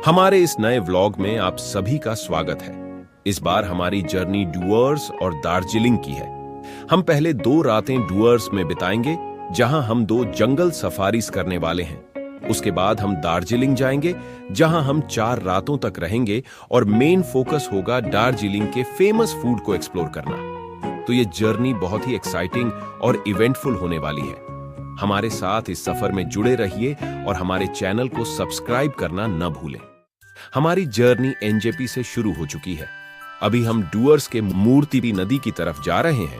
हमारे इस नए व्लॉग में आप सभी का स्वागत है। इस बार हमारी जर्नी डुअर्स और दार्जिलिंग की है। हम पहले 2 रातें डुअर्स में बिताएंगे, जहां हम 2 जंगल सफारीज करने वाले हैं। उसके बाद हम दार्जिलिंग जाएंगे, जहां हम 4 रातों तक रहेंगे और मेन फोकस होगा दार्जिलिंग के फेमस फूड को एक्सप्लोर करना। तो ये जर्नी बहुत ही एक्साइटिंग और इवेंटफुल होने वाली है। हमारे साथ इस सफर में जुड़े रहिए और हमारे चैनल को सब्सक्राइब करना न भूलें। हमारी जर्नी एनजेपी से शुरू हो चुकी है। अभी हम डुअर्स के मूर्ति नदी की तरफ जा रहे हैं।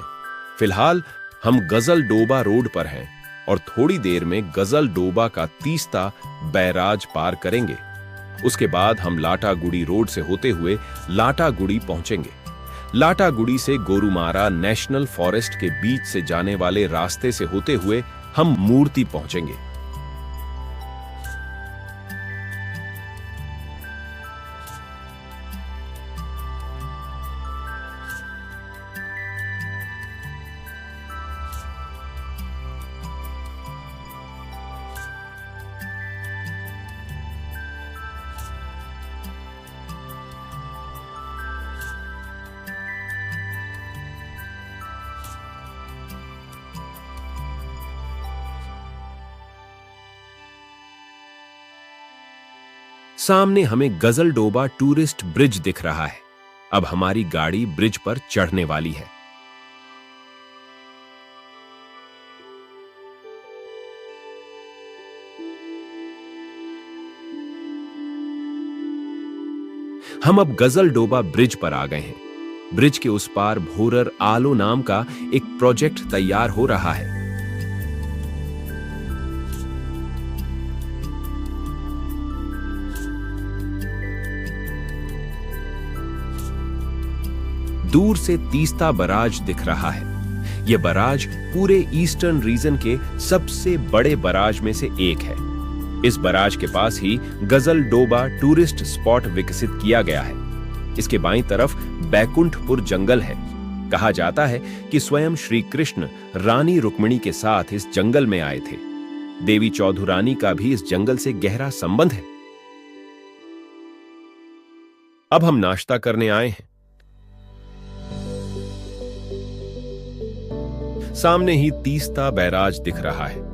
फिलहाल हम गजल डोबा रोड पर हैं और थोड़ी देर में गजल डोबा का तीस्ता बैराज पार करेंगे। उसके बाद हम लाटागुड़ी रोड से होते हुए लाटागुड़ी पहुंचेंगे। लाटागुड़ी से गोरुमारा नेशनल फॉरेस्ट के बीच से जाने वाले रास्ते से होते हुए हम मूर्ति पहुंचेंगे। सामने हमें गजल डोबा टूरिस्ट ब्रिज दिख रहा है। अब हमारी गाड़ी ब्रिज पर चढ़ने वाली है। हम अब गजल डोबा ब्रिज पर आ गए हैं। ब्रिज के उस पार भोरर आलो नाम का एक प्रोजेक्ट तैयार हो रहा है। दूर से तीस्ता बराज दिख रहा है। यह बराज पूरे ईस्टर्न रीजन के सबसे बड़े बराज में से एक है। इस बराज के पास ही गजल डोबा टूरिस्ट स्पॉट विकसित किया गया है। इसके बाईं तरफ बैकुंठपुर जंगल है। कहा जाता है कि स्वयं श्री कृष्ण रानी रुक्मिणी के साथ इस जंगल में आए थे। देवी चौधुरानी का भी इस जंगल से गहरा संबंध है। अब हम नाश्ता करने आए हैं। सामने ही तीस्ता बैराज दिख रहा है।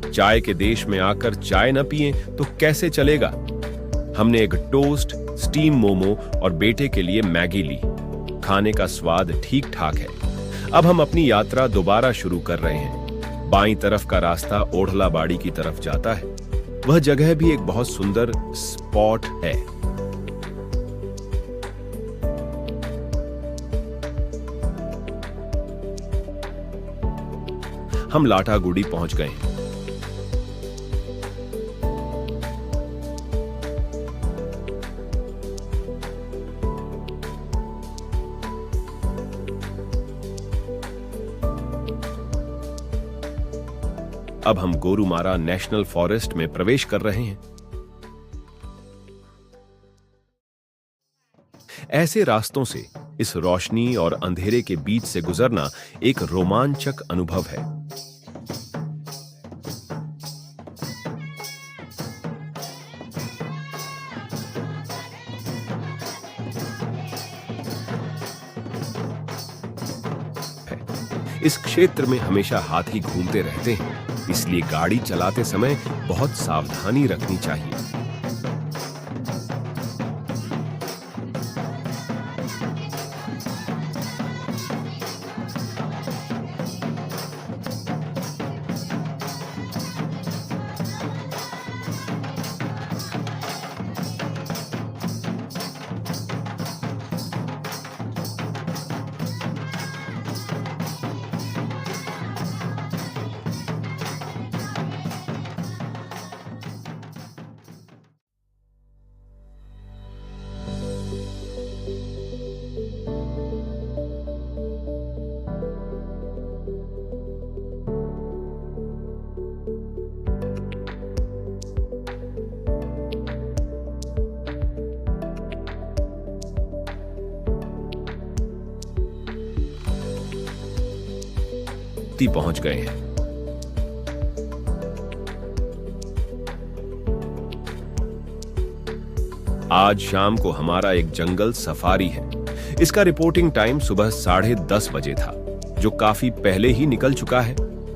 चाय के देश में आकर चाय न पिए तो कैसे चलेगा। हमने एक टोस्ट, स्टीम मोमो और बेटे के लिए मैगी ली। खाने का स्वाद ठीक ठाक है। अब हम अपनी यात्रा दोबारा शुरू कर रहे हैं। बाईं तरफ का रास्ता ओढ़लाबाड़ी की तरफ जाता है। वह जगह भी एक बहुत सुंदर स्पॉट है। हम लाटागुड़ी पहुंच गए हैं। अब हम गोरुमारा नेशनल फॉरेस्ट में प्रवेश कर रहे हैं। ऐसे रास्तों से इस रोशनी और अंधेरे के बीच से गुजरना एक रोमांचक अनुभव है। इस क्षेत्र में हमेशा हाथी घूमते रहते हैं, इसलिए गाड़ी चलाते समय बहुत सावधानी रखनी चाहिए। मूर्ति पहुंच गए हैं। आज शाम को हमारा एक जंगल सफारी है। इसका रिपोर्टिंग टाइम सुबह 10:30 बजे था, जो काफी पहले ही निकल चुका है।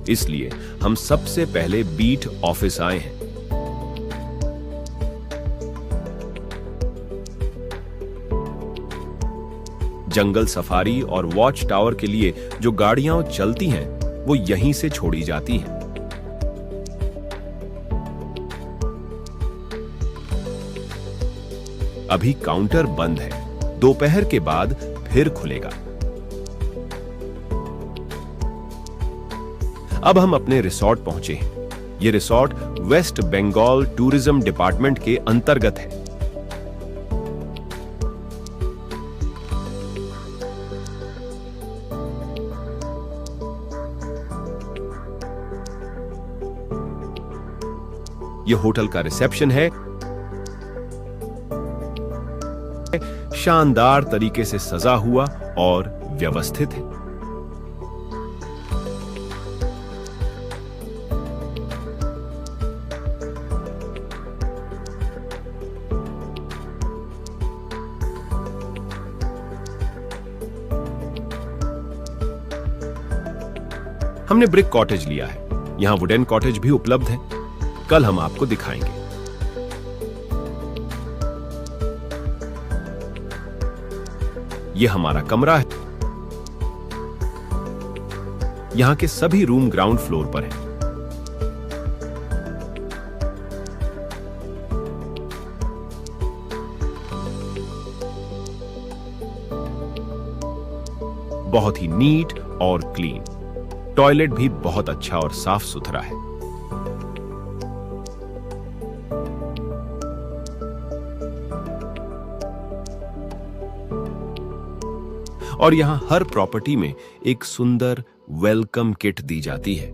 इसलिए हम सबसे पहले बीट ऑफिस आए हैं। जंगल सफारी और वॉच टावर के लिए जो गाड़ियां चलती हैं, वो यहीं से छोड़ी जाती हैं। अभी काउंटर बंद है, दोपहर के बाद फिर खुलेगा। अब हम अपने रिसॉर्ट पहुंचे हैं। यह resort West Bengal tourism department के अंतर्गत है। यह होटल का रिसेप्शन है। शानदार तरीके से सजा हुआ और व्यवस्थित है। हमने ब्रिक कॉटेज लिया है। यहां वुडन कॉटेज भी उपलब्ध है। कल हम आपको दिखाएंगे। यह हमारा कमरा है। यहां के सभी रूम ग्राउंड फ्लोर पर हैं। बहुत ही नीट और क्लीन। टॉयलेट भी बहुत अच्छा और साफ सुथरा है। और यहां हर प्रॉपर्टी में एक सुंदर वेलकम किट दी जाती है।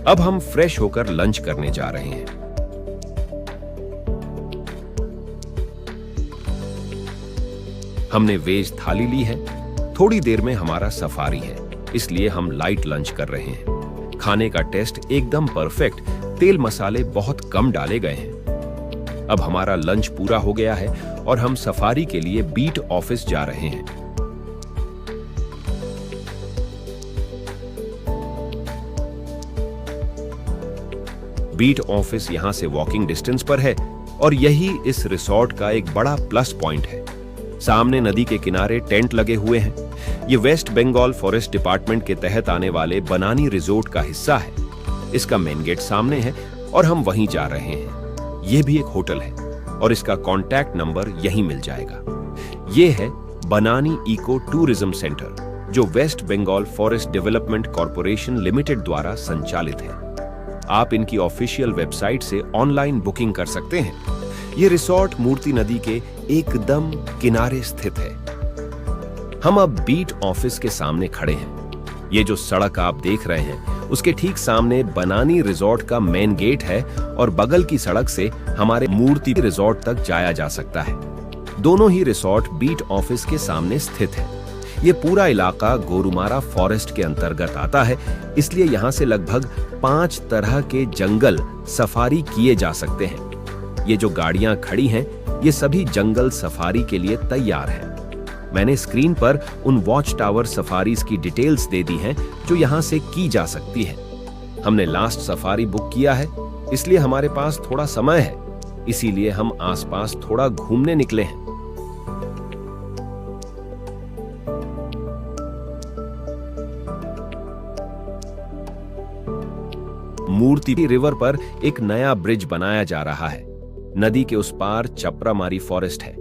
अब हम फ्रेश होकर लंच करने जा रहे हैं। हमने वेज थाली ली है। थोड़ी देर में हमारा सफारी है, इसलिए हम लाइट लंच कर रहे हैं। खाने का टेस्ट एकदम परफेक्ट। तेल मसाले बहुत कम डाले गए हैं। अब हमारा लंच पूरा हो गया है और हम सफारी के लिए बीट ऑफिस जा रहे हैं। बीट ऑफिस यहां से वॉकिंग डिस्टेंस पर है और यही इस रिसॉर्ट का एक बड़ा प्लस पॉइंट है। सामने नदी के किनारे टेंट लगे हुए हैं। ये वेस्ट बंगाल फॉरेस्ट डिपार्टमेंट के तहत आने वाले बनानी रिजोर्ट का हिस्सा है। इसका मेन गेट सामने है और हम वहीं जा रहे हैं। यह भी एक होटल है और इसका कॉन्टैक्ट नंबर यहीं मिल जाएगा। यह है बनानी इको टूरिज्म सेंटर, जो West Bengal forest development corporation limited द्वारा संचालित है। आप इनकी ऑफिशियल वेबसाइट से ऑनलाइन बुकिंग कर सकते हैं। यह रिसॉर्ट मूर्ति नदी के एकदम किनारे स्थित है। हम अब बीट ऑफिस के सामने खड़े हैं। ये जो सड़क आप देख रहे हैं, उसके ठीक सामने बनानी रिसॉर्ट का मेन गेट है और बगल की सड़क से हमारे मूर्ति रिसॉर्ट तक जाया जा सकता है। दोनों ही रिसॉर्ट बीट ऑफिस के सामने स्थित है। ये पूरा इलाका गोरुमारा फॉरेस्ट के अंतर्गत आता है, इसलिए यहां से लगभग 5 तरह के जंगल सफारी किए जा सकते हैं। ये जो गाड़ियां खड़ी हैं, ये सभी जंगल सफारी के लिए तैयार हैं। मैंने स्क्रीन पर उन वॉच टावर सफारीज की डिटेल्स दे दी हैं जो यहां से की जा सकती है। हमने लास्ट सफारी बुक किया है, इसलिए हमारे पास थोड़ा समय है। इसीलिए हम आसपास थोड़ा घूमने निकले हैं। मूर्ति रिवर पर एक नया ब्रिज बनाया जा रहा है। नदी के उस पार चपरामारी फॉरेस्ट है।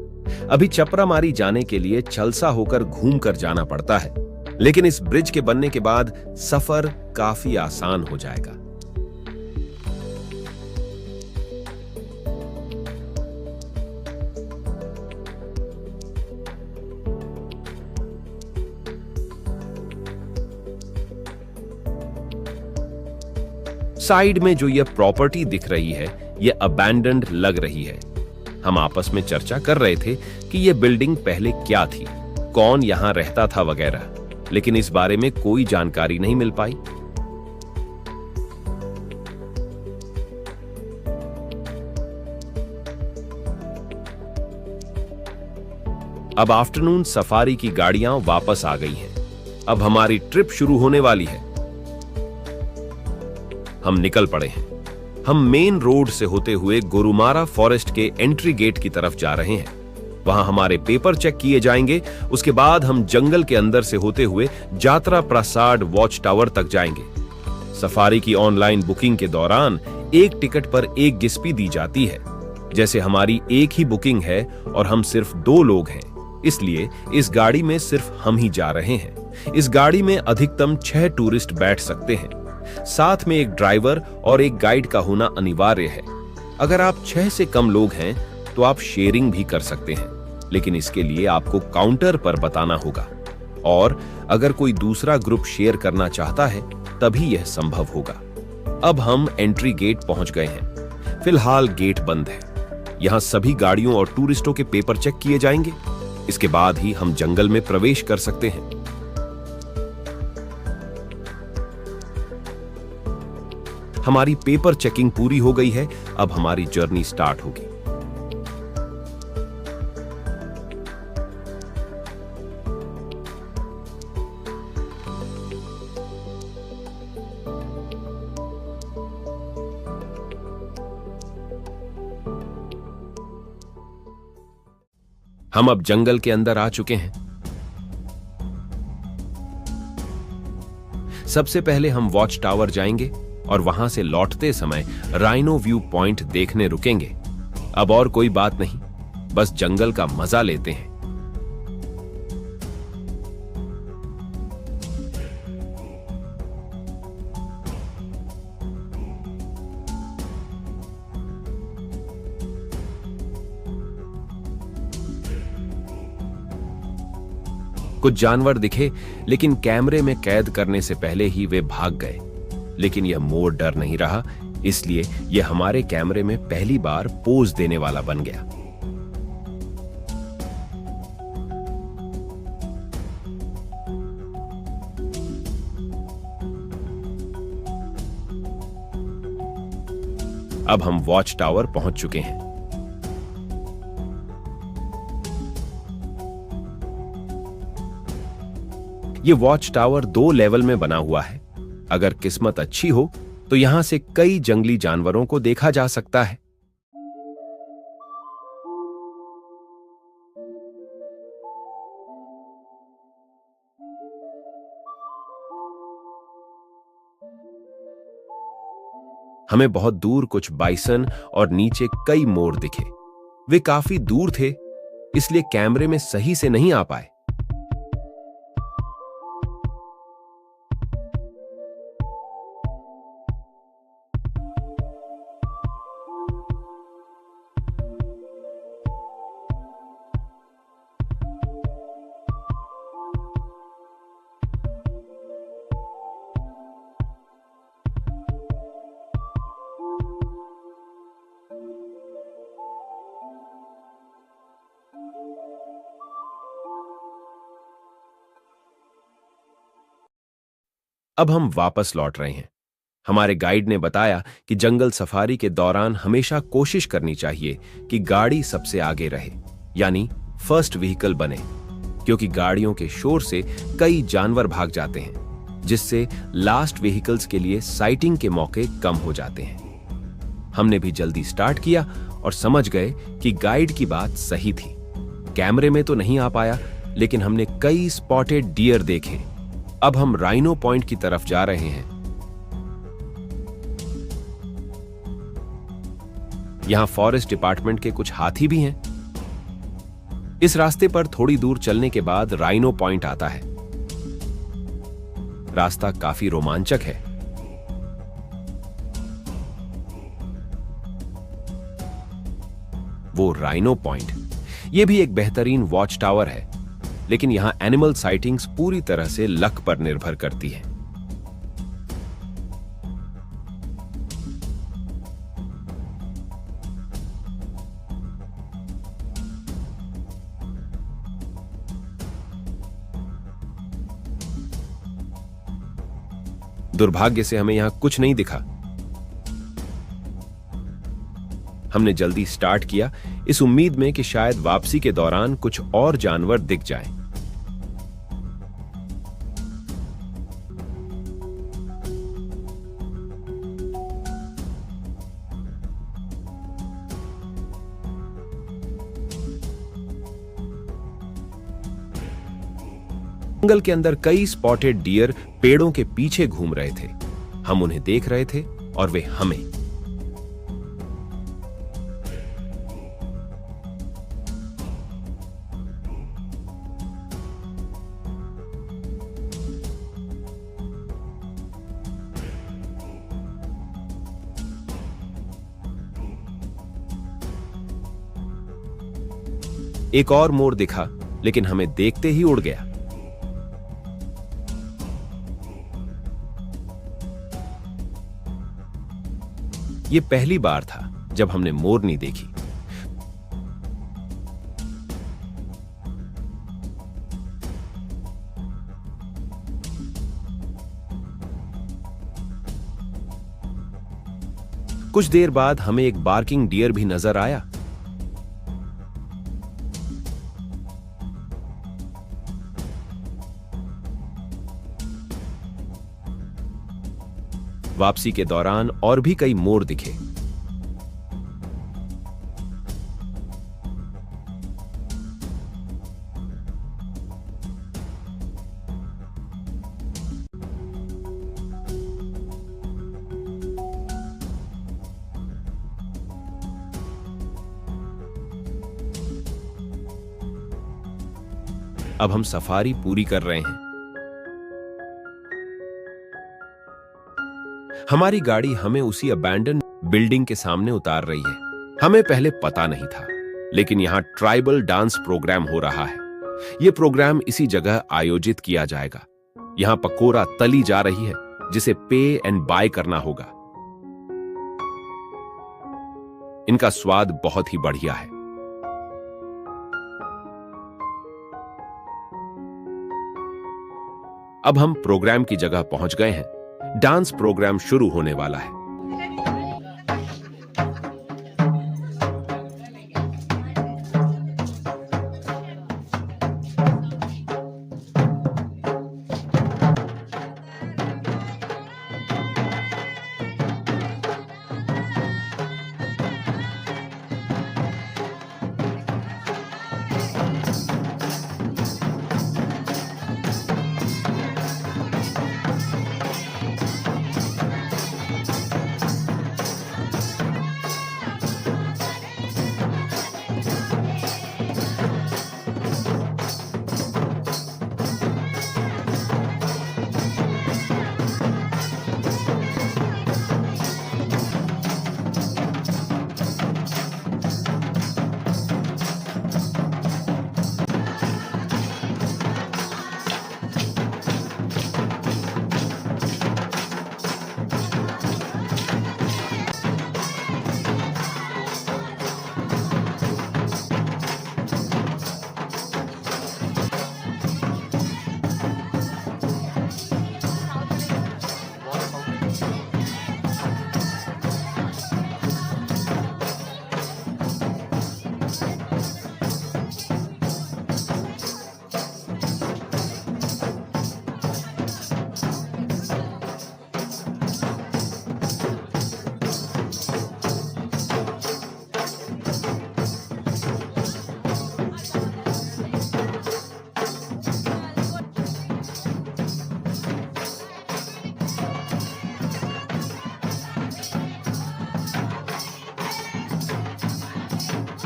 अभी चपरामारी जाने के लिए चलसा होकर घूमकर जाना पड़ता है, लेकिन इस ब्रिज के बनने के बाद सफर काफी आसान हो जाएगा। साइड में जो यह प्रॉपर्टी दिख रही है यह अबैंडन्ड लग रही है। हम आपस में चर्चा कर रहे थे कि यह बिल्डिंग पहले क्या थी, कौन यहां रहता था वगैरह, लेकिन इस बारे में कोई जानकारी नहीं मिल पाई। अब आफ्टरनून सफारी की गाड़ियां वापस आ गई हैं। अब हमारी ट्रिप शुरू होने वाली है। हम निकल पड़े हैं। हम मेन रोड से होते हुए गोरुमारा फॉरेस्ट के एंट्री गेट की तरफ जा रहे हैं। वहां हमारे पेपर चेक किए जाएंगे। उसके बाद हम जंगल के अंदर से होते हुए जात्रा प्रासाद वॉच टावर तक जाएंगे। सफारी की ऑनलाइन बुकिंग के दौरान एक टिकट पर 1 गिस्पी दी जाती है। जैसे हमारी एक ही बुकिंग है और हम सिर्फ 2 लोग हैं, इसलिए इस गाड़ी में सिर्फ हम ही जा रहे हैं। इस गाड़ी में अधिकतम 6 टूरिस्ट बैठ सकते हैं। साथ में एक ड्राइवर और एक गाइड का होना अनिवार्य है। अगर आप 6 से कम लोग हैं तो आप शेयरिंग भी कर सकते हैं, लेकिन इसके लिए आपको काउंटर पर बताना होगा, और अगर कोई दूसरा ग्रुप शेयर करना चाहता है तभी यह संभव होगा। अब हम एंट्री गेट पहुंच गए हैं। फिलहाल गेट बंद है। यहां सभी गाड़ियों और टूरिस्टों के पेपर चेक किए जाएंगे। इसके बाद ही हम जंगल में प्रवेश कर सकते हैं। हमारी पेपर चेकिंग पूरी हो गई है। अब हमारी जर्नी स्टार्ट होगी। हम अब जंगल के अंदर आ चुके हैं। सबसे पहले हम वॉच टावर जाएंगे और वहां से लौटते समय राइनो व्यू पॉइंट देखने रुकेंगे। अब और कोई बात नहीं, बस जंगल का मजा लेते हैं। कुछ जानवर दिखे, लेकिन कैमरे में कैद करने से पहले ही वे भाग गए। लेकिन यह मोर डर नहीं रहा, इसलिए यह हमारे कैमरे में पहली बार पोज देने वाला बन गया। अब हम वॉच टावर पहुंच चुके हैं। यह वॉच टावर 2 लेवल में बना हुआ है। अगर किस्मत अच्छी हो तो यहां से कई जंगली जानवरों को देखा जा सकता है। हमें बहुत दूर कुछ बाइसन और नीचे कई मोर दिखे। वे काफी दूर थे, इसलिए कैमरे में सही से नहीं आ पाए। अब हम वापस लौट रहे हैं। हमारे गाइड ने बताया कि जंगल सफारी के दौरान हमेशा कोशिश करनी चाहिए कि गाड़ी सबसे आगे रहे, यानी फर्स्ट व्हीकल बने, क्योंकि गाड़ियों के शोर से कई जानवर भाग जाते हैं, जिससे लास्ट व्हीकल्स के लिए साइटिंग के मौके कम हो जाते हैं। हमने भी जल्दी स्टार्ट किया और समझ गए कि गाइड की बात सही थी। कैमरे में तो नहीं आ पाया, लेकिन हमने कई स्पॉटेड डियर देखे। अब हम राइनो पॉइंट की तरफ जा रहे हैं। यहां फॉरेस्ट डिपार्टमेंट के कुछ हाथी भी हैं। इस रास्ते पर थोड़ी दूर चलने के बाद राइनो पॉइंट आता है। रास्ता काफी रोमांचक है। वो राइनो पॉइंट, यह भी एक बेहतरीन वॉच टावर है, लेकिन यहां एनिमल साइटिंग्स पूरी तरह से लक पर निर्भर करती है। दुर्भाग्य से हमें यहां कुछ नहीं दिखा। हमने जल्दी स्टार्ट किया, इस उम्मीद में कि शायद वापसी के दौरान कुछ और जानवर दिख जाएं। जंगल के अंदर कई स्पॉटेड डियर पेड़ों के पीछे घूम रहे थे। हम उन्हें देख रहे थे और वे हमें। एक और मोर दिखा, लेकिन हमें देखते ही उड़ गया। यह पहली बार था जब हमने मोरनी देखी। कुछ देर बाद हमें एक बार्किंग डियर भी नजर आया। वापसी के दौरान और भी कई मोर दिखे। अब हम सफारी पूरी कर रहे हैं। हमारी गाड़ी हमें उसी अबैंडन बिल्डिंग के सामने उतार रही है। हमें पहले पता नहीं था, लेकिन यहां ट्राइबल डांस प्रोग्राम हो रहा है। यह प्रोग्राम इसी जगह आयोजित किया जाएगा। यहां पकोरा तली जा रही है, जिसे पे एंड बाय करना होगा। इनका स्वाद बहुत ही बढ़िया है। अब हम प्रोग्राम की जगह पहुंच गए हैं। डांस प्रोग्राम शुरू होने वाला है।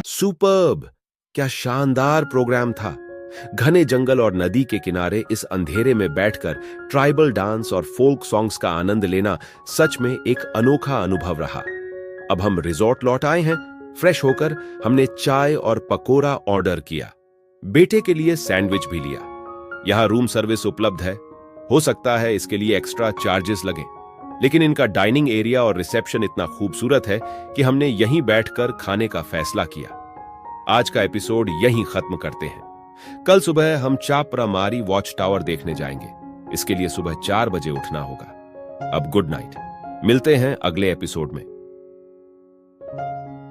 सुपर्ब! क्या शानदार प्रोग्राम था। घने जंगल और नदी के किनारे इस अंधेरे में बैठकर ट्राइबल डांस और फोल्क सॉन्ग्स का आनंद लेना सच में एक अनोखा अनुभव रहा। अब हम रिजॉर्ट लौट आए हैं। फ्रेश होकर हमने चाय और पकोड़ा ऑर्डर किया। बेटे के लिए सैंडविच भी लिया। यहां रूम सर्विस उपलब्ध है। हो सकता है इसके लिए एक्स्ट्रा चार्जेस लगे, लेकिन इनका डाइनिंग एरिया और रिसेप्शन इतना खूबसूरत है कि हमने यहीं बैठकर खाने का फैसला किया। आज का एपिसोड यहीं खत्म करते हैं। कल सुबह हम चापरामारी वॉच टावर देखने जाएंगे। इसके लिए सुबह 4 बजे उठना होगा। अब गुड नाइट। मिलते हैं अगले एपिसोड में।